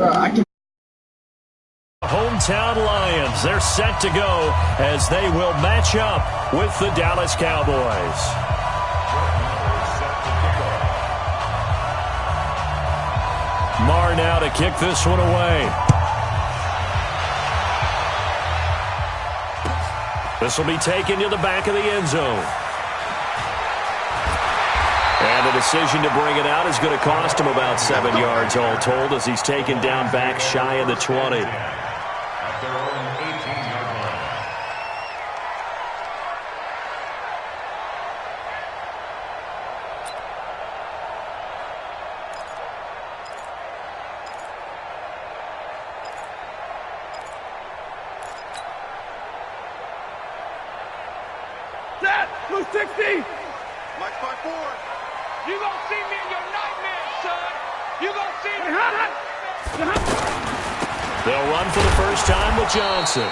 I can. Hometown Lions, they're set to go as they will match up with the Dallas Cowboys. Marr now to kick this one away. This will be taken to the back of the end zone. And the decision to bring it out is going to cost him about 7 yards all told as he's taken down back shy of the 20. Set, blue 60. Mike 5-4. You gonna see me in your nightmares, son. You gonna see me. They'll run for the first time with Johnson.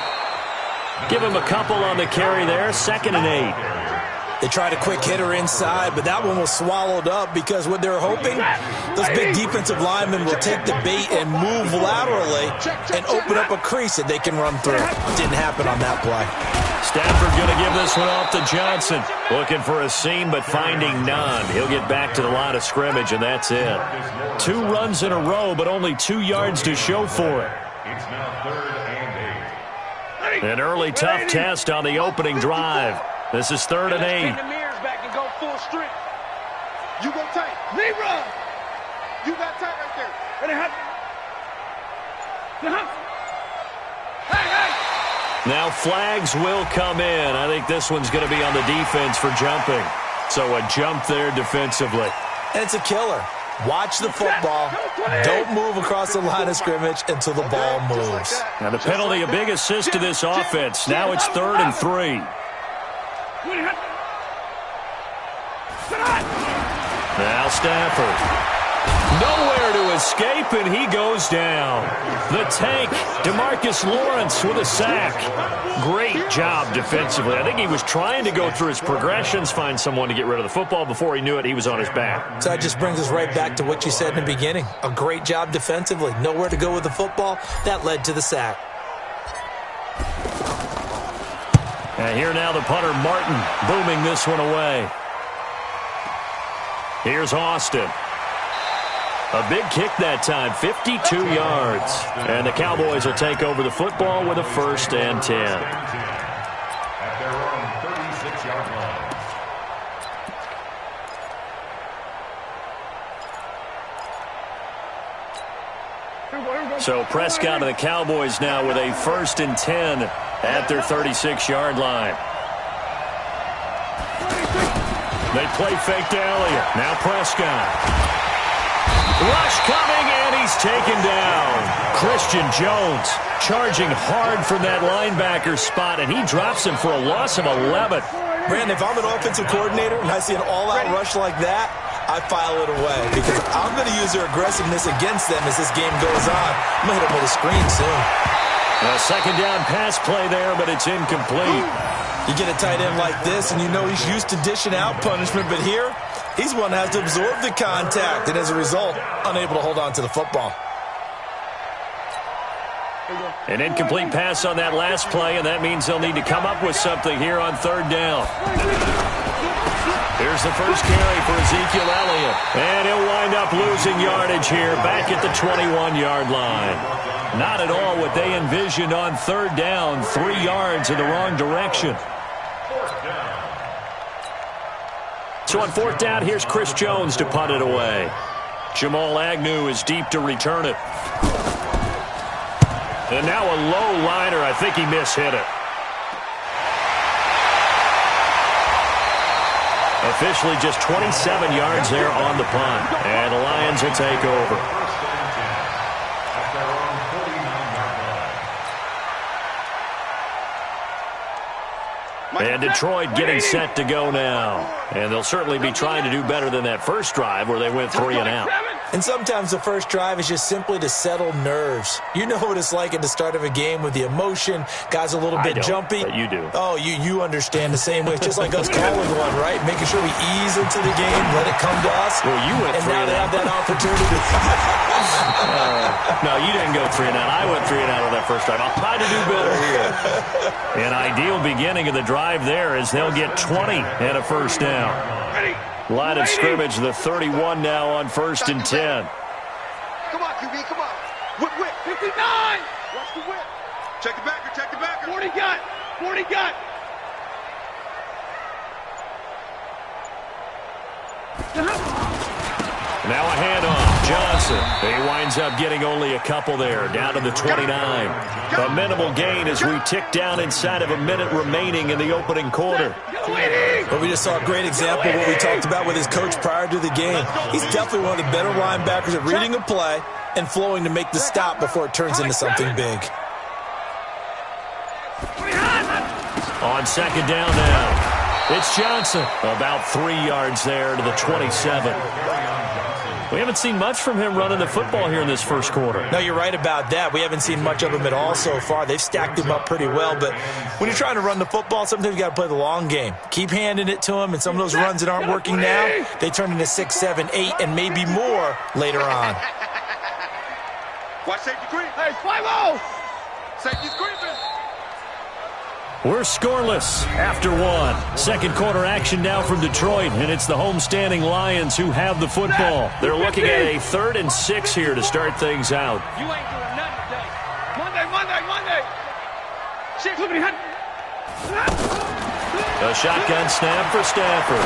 Give him a couple on the carry there, 2nd and 8. They tried a quick hitter inside, but that one was swallowed up because what they're hoping, those big defensive linemen will take the bait and move laterally and open up a crease that they can run through. Didn't happen on that play. Stafford going to give this one off to Johnson. Looking for a seam, but finding none. He'll get back to the line of scrimmage, and that's it. 2 runs in a row, but only 2 yards to show for it. It's now 3rd and 8. An early tough test on the opening drive. This is 3rd and 8. Spin the mirrors back and go full strip. You go tight. Libra! You got tight right there. Hey, hey! Now flags will come in. I think this one's going to be on the defense for jumping. So a jump there defensively. And it's a killer. Watch the football. Don't move across the line of scrimmage until the ball moves. Now the penalty, a big assist to this offense. Now it's 3rd and 3. Now Stafford. Nowhere to escape, and he goes down. The tank, DeMarcus Lawrence with a sack. Great job defensively. I think he was trying to go through his progressions, find someone to get rid of the football. Before he knew it, he was on his back. So that just brings us right back to what you said in the beginning. A great job defensively. Nowhere to go with the football. That led to the sack. And here now the punter, Martin, booming this one away. Here's Austin. A big kick that time, 52 yards. And the Cowboys will take over the football with a 1st and 10. At their own 36-yard line. So Prescott and the Cowboys now with a 1st and 10 at their 36-yard line. They play fake to Elliott. Now Prescott. Rush coming, and he's taken down. Christian Jones charging hard from that linebacker spot, and he drops him for a loss of 11. Brandon, if I'm an offensive coordinator and I see an all-out rush like that, I file it away because I'm going to use their aggressiveness against them as this game goes on. I'm going to hit them with a screen soon. A 2nd down pass play there, but it's incomplete. You get a tight end like this, and you know he's used to dishing out punishment, but here, he's one that has to absorb the contact, and as a result, unable to hold on to the football. An incomplete pass on that last play, and that means they'll need to come up with something here on 3rd down. Here's the first carry for Ezekiel Elliott, and he'll wind up losing yardage here back at the 21-yard line. Not at all what they envisioned on 3rd down, 3 yards in the wrong direction. So on 4th down, here's Chris Jones to punt it away. Jamal Agnew is deep to return it. And now a low liner. I think he mishit it. Officially just 27 yards there on the punt. And the Lions will take over. And Detroit getting set to go now. And they'll certainly be trying to do better than that first drive where they went 3 and out. And sometimes the first drive is just simply to settle nerves. You know what it's like at the start of a game with the emotion. Guys a little bit jumpy. But you do. Oh, you understand the same way. It's just like us calling one, right? Making sure we ease into the game, let it come to us. Well, you went and 3 now and they out. have that opportunity. No, you didn't go 3 and out. I went 3 and out on that first drive. I'll try to do better here. An ideal beginning of the drive there as they'll get 20 and a first down. Line of scrimmage, the 31 now on 1st and 10. Come on, QB, come on. Whip. 59. Watch the whip. Check the backer. 40 got. Now a handoff. Johnson. He winds up getting only a couple there, down to the 29. A minimal gain as we tick down inside of a minute remaining in the opening quarter. But we just saw a great example of what we talked about with his coach prior to the game. He's definitely one of the better linebackers at reading a play and flowing to make the stop before it turns into something big. On second down now. It's Johnson. About 3 yards there to the 27. We haven't seen much from him running the football here in this first quarter. No, you're right about that. We haven't seen much of him at all so far. They've stacked him up pretty well, but when you're trying to run the football, sometimes you got to play the long game. Keep handing it to him, and some of those runs that aren't working now, they turn into 6, 7, 8, and maybe more later on. Watch safety creep. Hey, 5-0. Safety's creeping. We're scoreless after one. Second quarter action now from Detroit, and it's the homestanding Lions who have the football. They're looking at a 3rd and 6 here to start things out. You ain't doing nothing today. Monday. A shotgun snap for Stafford.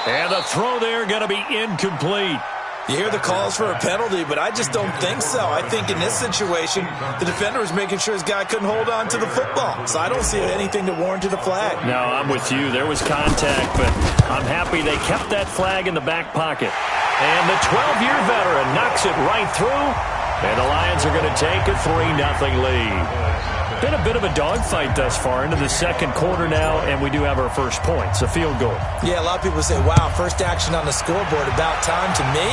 And the throw there going to be incomplete. You hear the calls for a penalty, but I just don't think so. I think in this situation, the defender was making sure his guy couldn't hold on to the football. So I don't see anything to warrant a flag. No, I'm with you. There was contact, but I'm happy they kept that flag in the back pocket. And the 12-year veteran knocks it right through, and the Lions are going to take a 3-0 lead. Been a bit of a dogfight thus far into the second quarter now, and we do have our first points, a field goal. Yeah, a lot of people say, wow, first action on the scoreboard, about time. To me,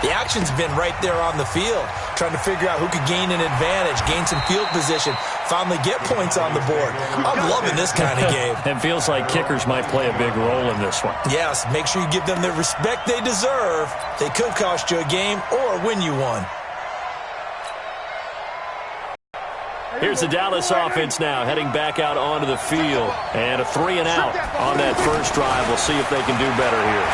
the action's been right there on the field, trying to figure out who could gain an advantage, gain some field position, finally get points on the board. I'm loving this kind of game. It feels like kickers might play a big role in this one. Yes, make sure you give them the respect they deserve. They could cost you a game or win you one. Here's the Dallas offense now, heading back out onto the field. And a 3 and out on that first drive. We'll see if they can do better here.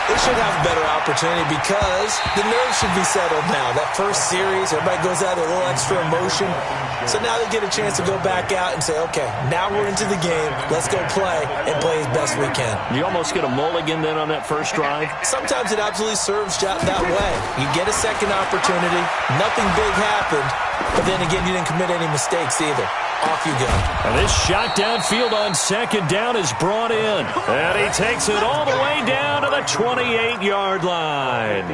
They should have a better opportunity because the nerves should be settled now. That first series, everybody goes out with a little extra emotion. So now they get a chance to go back out and say, okay, now we're into the game. Let's go play and play as best we can. You almost get a mulligan then on that first drive? Sometimes it absolutely serves that way. You get a second opportunity. Nothing big happened. But then again, you didn't commit any mistakes either. Off you go. And this shot downfield on second down is brought in. And he takes it all the way down to the 28-yard line.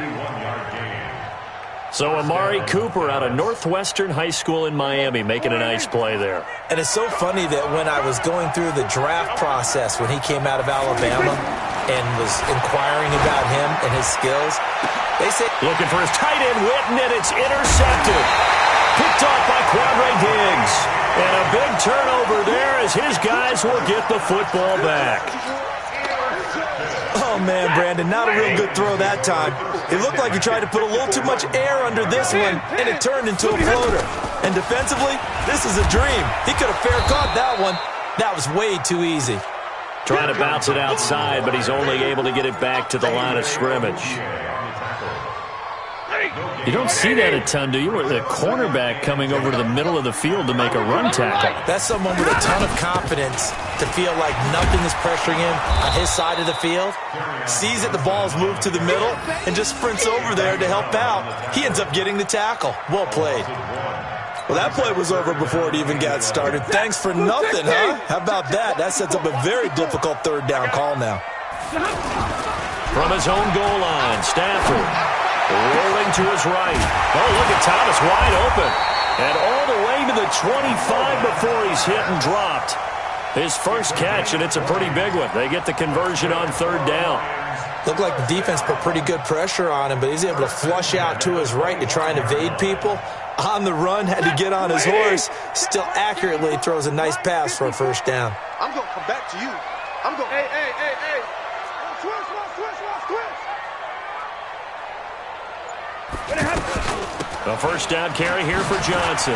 So Amari Cooper out of Northwestern High School in Miami making a nice play there. And it's so funny that when I was going through the draft process when he came out of Alabama and was inquiring about him and his skills, they said... Looking for his tight end, Witten, and it's intercepted. Picked off by Quadre Diggs. And a big turnover there as his guys will get the football back. Oh, man, Brandon, not a real good throw that time. It looked like he tried to put a little too much air under this one, and it turned into a floater. And defensively, this is a dream. He could have fair caught that one. That was way too easy. Trying to bounce it outside, but he's only able to get it back to the line of scrimmage. You don't see that a ton, do you? With the cornerback coming over to the middle of the field to make a run tackle. That's someone with a ton of confidence to feel like nothing is pressuring him on his side of the field. Sees that the ball's moved to the middle and just sprints over there to help out. He ends up getting the tackle. Well played. Well, that play was over before it even got started. Thanks for nothing, huh? How about that? That sets up a very difficult third down call now. From his own goal line, Stafford. Rolling to his right. Oh, look at Thomas wide open. And all the way to the 25 before he's hit and dropped. His first catch, and it's a pretty big one. They get the conversion on third down. Looked like the defense put pretty good pressure on him, but he's able to flush out to his right to try and evade people. On the run, had to get on his horse. Still accurately throws a nice pass for a first down. I'm going to come back to you. I'm going. Hey. Switch. A first down carry here for Johnson.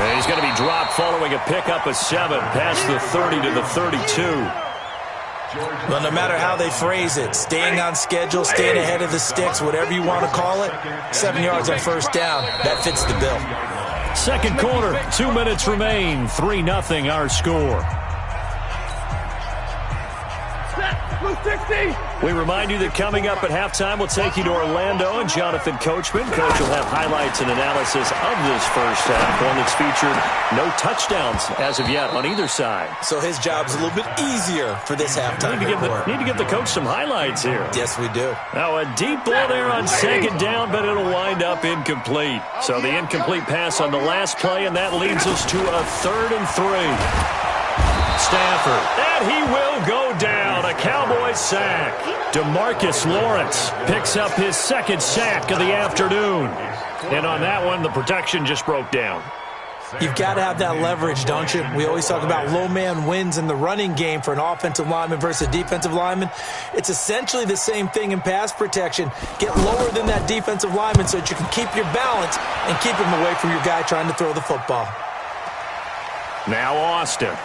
And he's going to be dropped following a pickup of 7 past the 30 to the 32. Well, no matter how they phrase it, staying on schedule, staying ahead of the sticks, whatever you want to call it, 7 yards on first down, that fits the bill. Second quarter, 2 minutes remain, 3-0 our score. We remind you that coming up at halftime, we'll take you to Orlando and Jonathan Coachman. Coach will have highlights and analysis of this first half, one that's featured no touchdowns as of yet on either side. So his job's a little bit easier for this halftime. Need to give the coach some highlights here. Yes, we do. Now a deep ball there on second down, but it'll wind up incomplete. So the incomplete pass on the last play, and that leads us to a 3rd and 3. Stafford, and he will go down. A Cowboys sack. DeMarcus Lawrence picks up his 2nd sack of the afternoon. And on that one, the protection just broke down. You've got to have that leverage, don't you? We always talk about low man wins in the running game for an offensive lineman versus a defensive lineman. It's essentially the same thing in pass protection. Get lower than that defensive lineman so that you can keep your balance and keep him away from your guy trying to throw the football. Now Austin.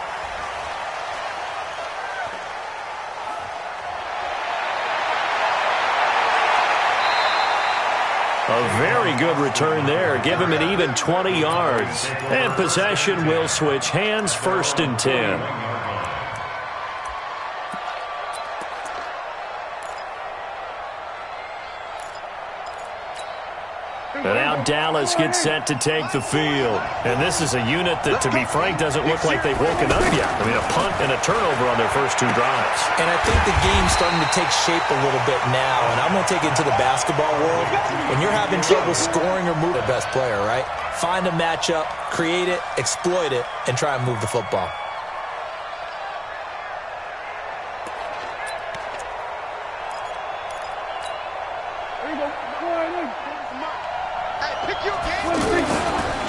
A very good return there. Give him an even 20 yards. And possession will switch hands, 1st and 10. And now Dallas gets set to take the field. And this is a unit that, to be frank, doesn't look like they've woken up yet. I mean, a punt and a turnover on their first 2 drives. And I think the game's starting to take shape a little bit now. And I'm going to take it into the basketball world. When you're having trouble scoring or moving the best player, right? Find a matchup, create it, exploit it, and try and move the football.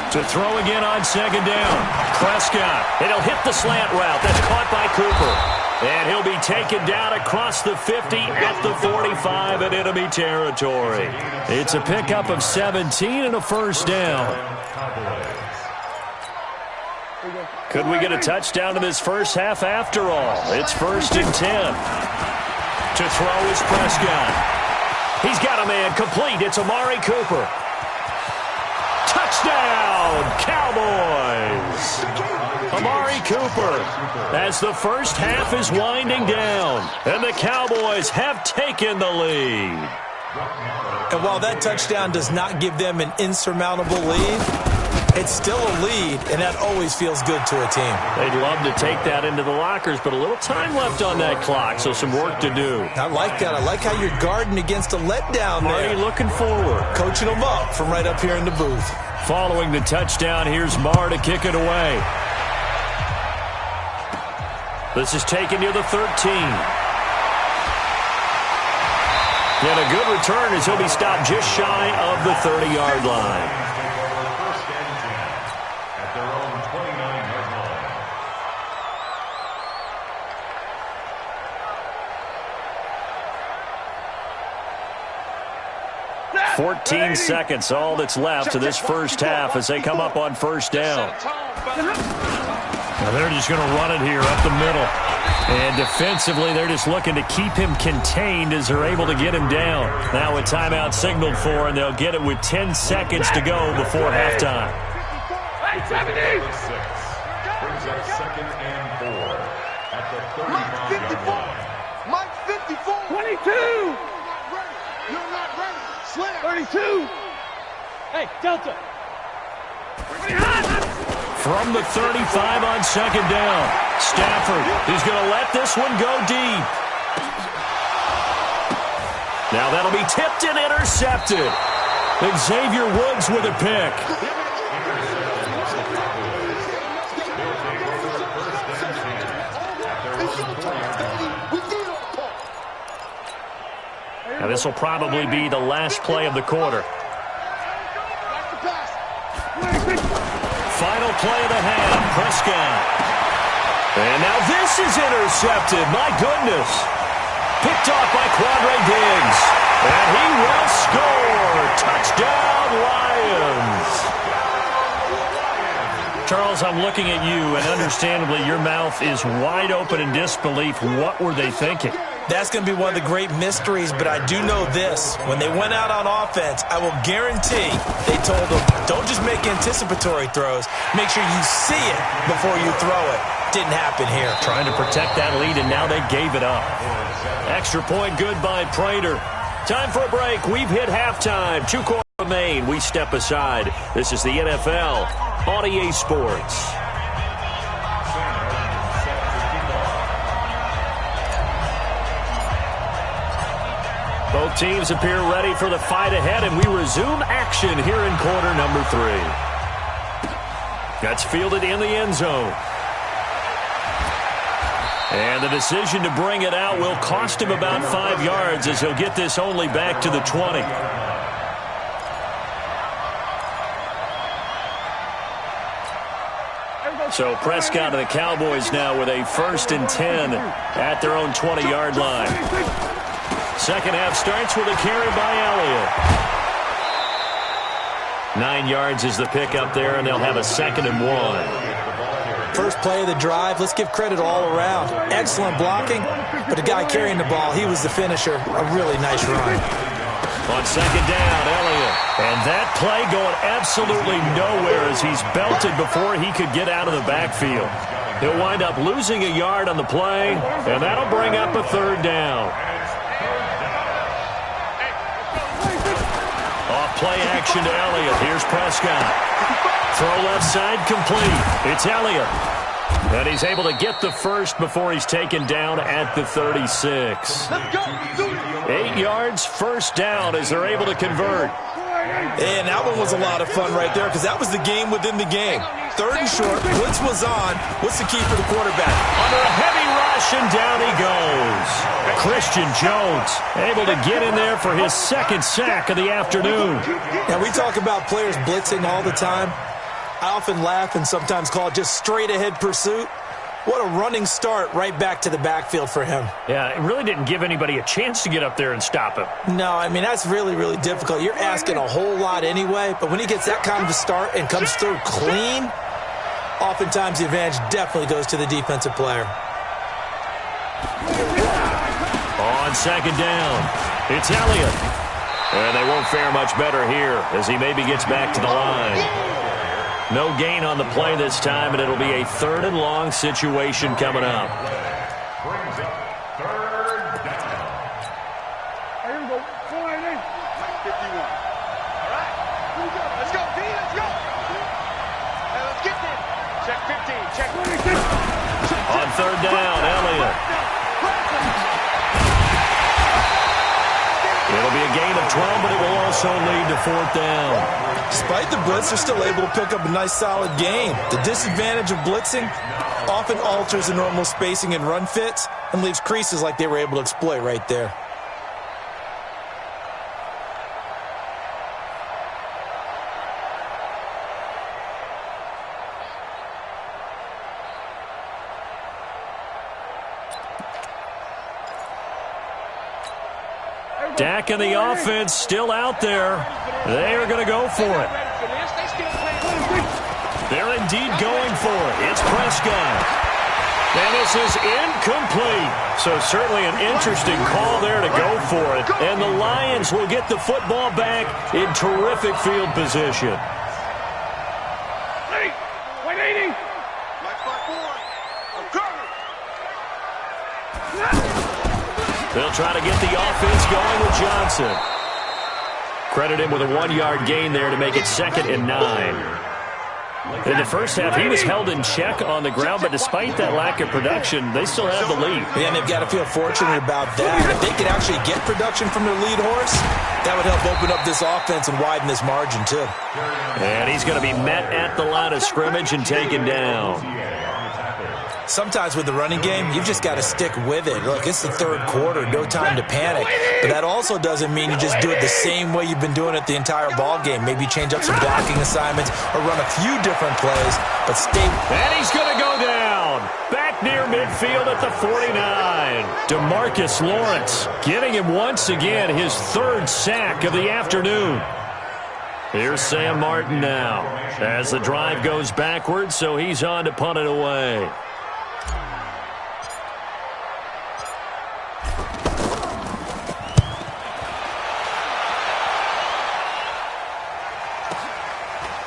To throw again on second down. Prescott. And he'll hit the slant route. That's caught by Cooper. And he'll be taken down across the 50 at the 45 in enemy territory. It's a pickup of 17 and a first down. Could we get a touchdown in this first half after all? It's 1st and 10. To throw is Prescott. He's got a man complete. It's Amari Cooper. Touchdown, Cowboys! Amari Cooper as the first half is winding down, and the Cowboys have taken the lead. And while that touchdown does not give them an insurmountable lead, it's still a lead, and that always feels good to a team. They'd love to take that into the lockers, but a little time left on that clock, so some work to do. I like that. I like how you're guarding against a letdown there. Already looking forward. Coaching them up from right up here in the booth. Following the touchdown, here's Marr to kick it away. This is taken near the 13. And a good return as he'll be stopped just shy of the 30-yard line. Fourteen seconds, all that's left to this first half as they come up on first down. Now they're just going to run it here up the middle. And defensively, they're just looking to keep him contained as they're able to get him down. Now a timeout signaled for, and they'll get it with 10 seconds to go before halftime. Brings up 2nd and 4 at the 35-yard line. Mike 54. 22. You're not ready. Slam. 32. Hey, Delta. From the 35 on second down, Stafford is going to let this one go deep. Now that'll be tipped and intercepted. Xavier Woods with a pick. Now this will probably be the last play of the quarter. Final play of the half, Prescott. And now this is intercepted. My goodness. Picked off by Quandre Diggs. And he will score. Touchdown. Charles, I'm looking at you, and understandably, your mouth is wide open in disbelief. What were they thinking? That's going to be one of the great mysteries, but I do know this. When they went out on offense, I will guarantee they told them, don't just make anticipatory throws. Make sure you see it before you throw it. Didn't happen here. Trying to protect that lead, and now they gave it up. Extra point good by Prater. Time for a break. We've hit halftime. 2 quarters remain. We step aside. This is the NFL on EA Sports. Both teams appear ready for the fight ahead, and we resume action here in quarter number 3. That's fielded in the end zone. And the decision to bring it out will cost him about 5 yards as he'll get this only back to the 20. So Prescott and the Cowboys now with a 1st and 10 at their own 20-yard line. Second half starts with a carry by Elliott. 9 yards is the pickup there, and they'll have a 2nd and 1. First play of the drive, let's give credit all around. Excellent blocking, but the guy carrying the ball, he was the finisher. A really nice run. On 2nd down, Elliott. And that play going absolutely nowhere as he's belted before he could get out of the backfield. He'll wind up losing a yard on the play, and that'll bring up a 3rd down. Play action to Elliott. Here's Prescott. Throw left side complete. It's Elliott. And he's able to get the first before he's taken down at the 36. 8 yards, 1st down as they're able to convert. And that one was a lot of fun right there because that was the game within the game. 3rd and short, blitz was on. What's the key for the quarterback? Under a heavy rush, and down he goes. Christian Jones able to get in there for his 2nd sack of the afternoon. Now, we talk about players blitzing all the time. I often laugh and sometimes call it just straight-ahead pursuit. What a running start right back to the backfield for him. Yeah, it really didn't give anybody a chance to get up there and stop him. No, I mean, that's really, really difficult. You're asking a whole lot anyway, but when he gets that kind of a start and comes through clean, oftentimes the advantage definitely goes to the defensive player. On 2nd down, it's Elliott. And they won't fare much better here as he maybe gets back to the line. No gain on the play this time, and it'll be a 3rd and long situation coming up. On 3rd down, Elliott. It'll be a gain of 12, but it will also lead to 4th down. Despite the blitz, they're still able to pick up a nice, solid game. The disadvantage of blitzing often alters the normal spacing and run fits and leaves creases like they were able to exploit right there. Dak and the offense still out there. They are going to go for it. They're indeed going for it. It's Prescott. And this is incomplete. So certainly an interesting call there to go for it. And the Lions will get the football back in terrific field position. They'll try to get the offense going with Johnson. Credit him with a 1-yard gain there to make it 2nd and 9. In the first half, he was held in check on the ground, but despite that lack of production, they still have the lead. And they've got to feel fortunate about that. If they could actually get production from their lead horse, that would help open up this offense and widen this margin, too. And he's going to be met at the line of scrimmage and taken down. Sometimes with the running game, you've just got to stick with it. Look, it's the 3rd quarter, no time to panic. But that also doesn't mean you just do it the same way you've been doing it the entire ball game. Maybe change up some blocking assignments or run a few different plays, but stay. And he's going to go down. Back near midfield at the 49. DeMarcus Lawrence getting him once again his 3rd sack of the afternoon. Here's Sam Martin now as the drive goes backwards, so he's on to punt it away.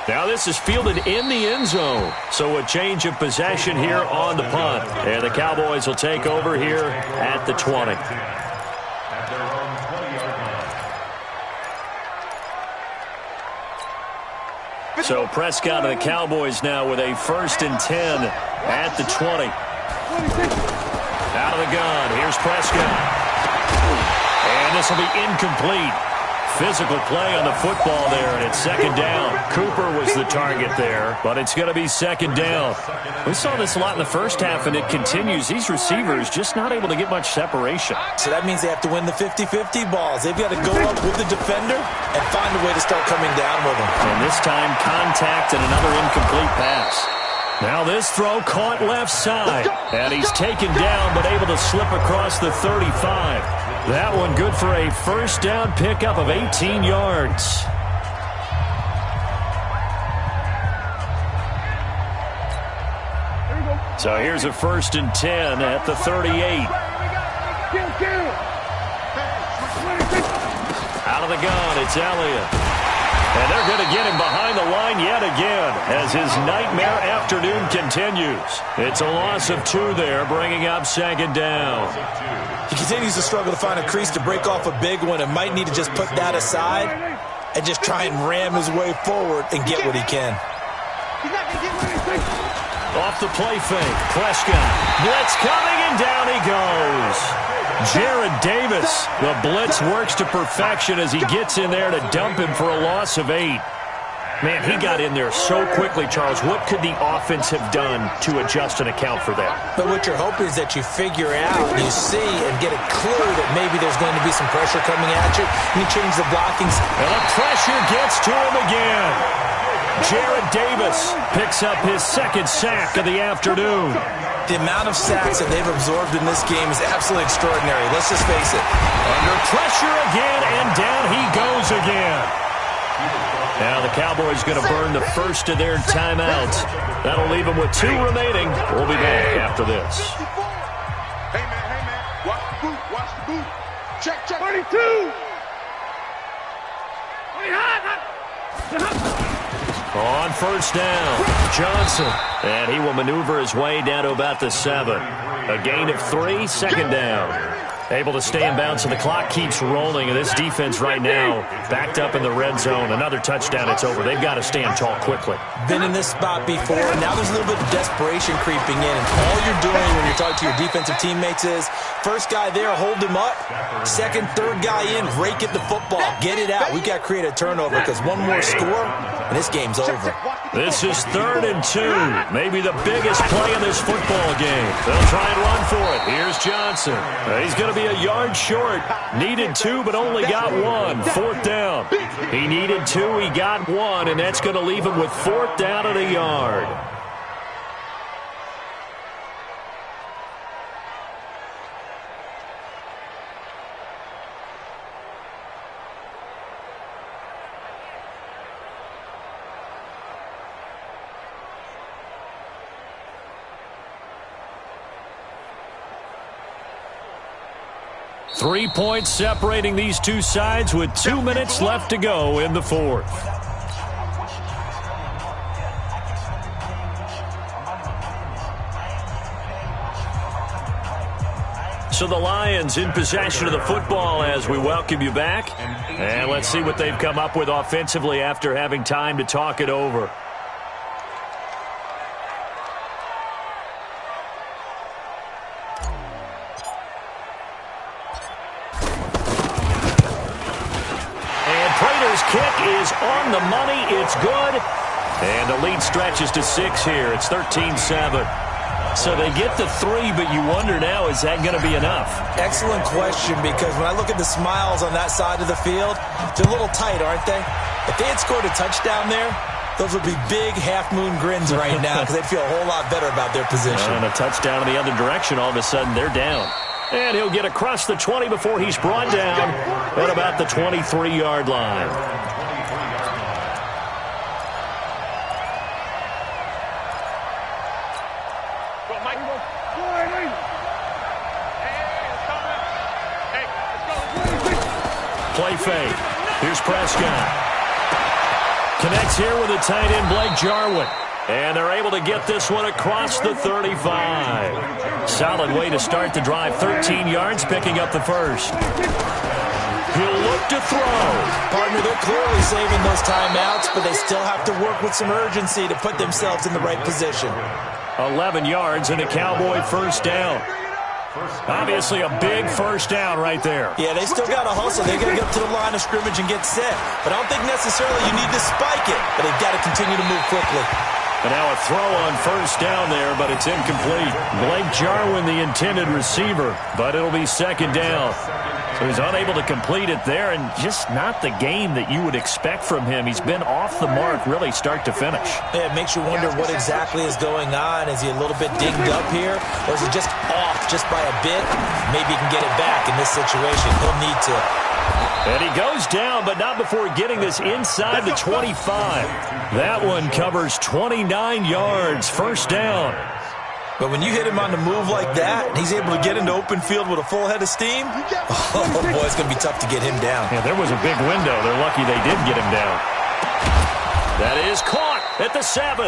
Now this is fielded in the end zone, so a change of possession here on the punt. And the Cowboys will take over here at the 20. So Prescott and the Cowboys now with a 1st and 10 at the 20. Out of the gun, here's Prescott. And this will be incomplete. Physical play on the football there, and it's 2nd down. Cooper was the target there, but it's going to be 2nd down. We saw this a lot in the first half, and it continues. These receivers just not able to get much separation. So that means they have to win the 50-50 balls. They've got to go up with the defender and find a way to start coming down with them. And this time, contact and another incomplete pass. Now this throw caught left side, and he's taken down but able to slip across the 35. That one good for a 1st down pickup of 18 yards. So here's a 1st and 10 at the 38. Out of the gun, it's Elliott. And they're going to get him behind the line yet again as his nightmare afternoon continues. It's a loss of 2 there, bringing up 2nd down. He continues to struggle to find a crease to break off a big one and might need to just put that aside and just try and ram his way forward and get what he can. Off the play fake, Prescott. Blitz coming, and down he goes. Jared Davis, the blitz works to perfection as he gets in there to dump him for a loss of 8. Man, he got in there so quickly, Charles. What could the offense have done to adjust and account for that? But what you're hoping is that you figure out, you see, and get a clue that maybe there's going to be some pressure coming at you. You change the blockings. And the pressure gets to him again. Jared Davis picks up his 2nd sack of the afternoon. The amount of sacks that they've absorbed in this game is absolutely extraordinary. Let's just face it. Under pressure again, and down he goes again. Now the Cowboys going to burn the first of their timeouts. That'll leave them with 2 remaining. We'll be back after this. Hey, man, watch the boot, Check. 32. On 1st down, Johnson. And he will maneuver his way down to about the 7. A gain of 3, 2nd down. Able to stay in bounds, and the clock keeps rolling. And this defense right now backed up in the red zone. Another touchdown, it's over. They've got to stand tall quickly. Been in this spot before. Now there's a little bit of desperation creeping in. And all you're doing when you're talking to your defensive teammates is, first guy there, hold him up. 2nd, 3rd guy in, rake at the football. Get it out. We've got to create a turnover because one more score, and this game's over. This is 3rd and 2. Maybe the biggest play in this football game. They'll try and run for it. Here's Johnson. He's going to be a yard short. Needed 2, but only got 1. 4th down. He needed 2. He got 1, and that's going to leave him with 4th down at a yard. Three points separating these two sides with 2 minutes left to go in the 4th. So the Lions in possession of the football as we welcome you back. And let's see what they've come up with offensively after having time to talk it over. Kick is on the money. It's good. And the lead stretches to 6 here. It's 13-7. So they get the 3, but you wonder now, is that going to be enough? Excellent question, because when I look at the smiles on that side of the field, they're a little tight, aren't they? If they had scored a touchdown there, those would be big half-moon grins right now because they'd feel a whole lot better about their position. And a touchdown in the other direction, all of a sudden they're down. And he'll get across the 20 before he's brought down at about the 23-yard line. play fake. Here's Prescott. Connects here with the tight end, Blake Jarwin. And they're able to get this one across the 35. Solid way to start the drive. 13 yards, picking up the first. He'll look to throw. Partner, they're clearly saving those timeouts, but they still have to work with some urgency to put themselves in the right position. 11 yards and a Cowboy first down. Obviously a big first down right there. Yeah, they still got to hustle. They got to get to the line of scrimmage and get set. But I don't think necessarily you need to spike it, but they've got to continue to move quickly. And now a throw on first down there, but it's incomplete. Blake Jarwin, the intended receiver, but it'll be second down. So he's unable to complete it there, and just not the game that you would expect from him. He's been off the mark really start to finish. Yeah, it makes you wonder what exactly is going on. Is he a little bit dinged up here, or is he just off just by a bit? Maybe he can get it back in this situation. He'll need to. And he goes down, but not before getting this inside the 25. That one covers 29 yards. First down. But when you hit him on the move like that, and he's able to get into open field with a full head of steam, oh, boy, it's going to be tough to get him down. Yeah, there was a big window. They're lucky they did get him down. That is caught at the 7.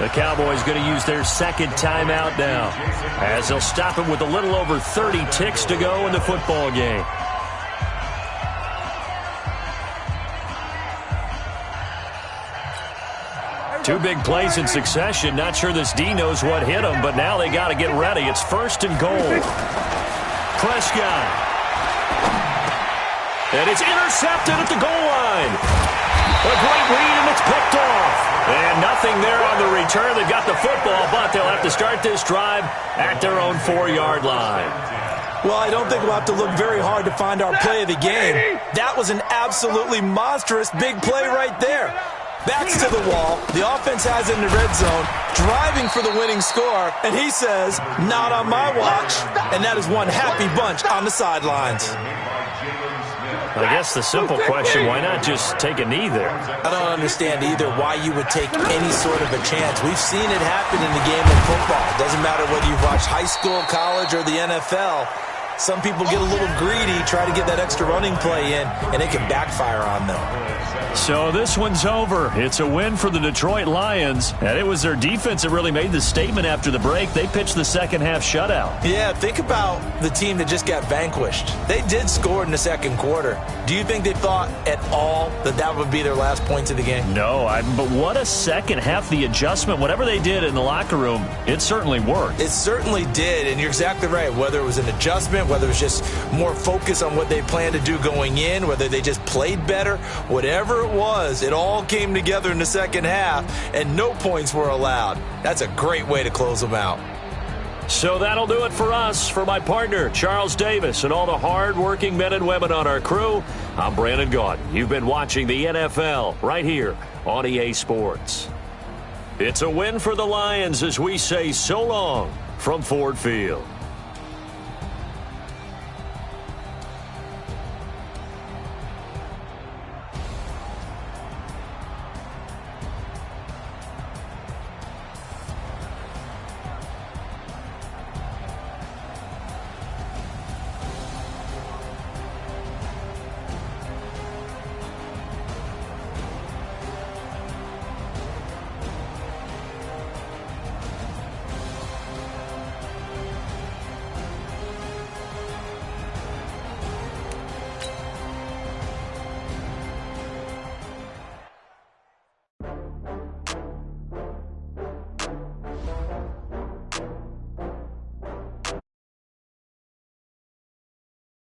The Cowboys going to use their second timeout now, as they'll stop it with a little over 30 ticks to go in the football game. Two big plays in succession. Not sure this D knows what hit him, but now they got to get ready. It's first and goal. Prescott. And it's intercepted at the goal line. A great read, and it's picked off. And nothing there on the return. They've got the football, but they'll have to start this drive at their own 4-yard line. Well, I don't think we'll have to look very hard to find our play of the game. That was an absolutely monstrous big play right there. Backs to the wall. The offense has it in the red zone, driving for the winning score, and he says, not on my watch. And that is one happy bunch on the sidelines. I guess the simple question, why not just take a knee there? I don't understand either why you would take any sort of a chance. We've seen it happen in the game of football. It doesn't matter whether you've watched high school, college, or the NFL. Some people get a little greedy, try to get that extra running play in, and it can backfire on them. So this one's over. It's a win for the Detroit Lions, and it was their defense that really made the statement after the break. They pitched the second-half shutout. Yeah, think about the team that just got vanquished. They did score in the second quarter. Do you think they thought at all that that would be their last points of the game? No, but what a second half. The adjustment, whatever they did in the locker room, it certainly worked. It certainly did, and you're exactly right. Whether it was an adjustment, whether it was just more focus on what they planned to do going in, whether they just played better, whatever it was, it all came together in the second half, and no points were allowed. That's a great way to close them out. So that'll do it for us. For my partner, Charles Davis, and all the hard-working men and women on our crew, I'm Brandon Gaudin. You've been watching the NFL right here on EA Sports. It's a win for the Lions as we say so long from Ford Field.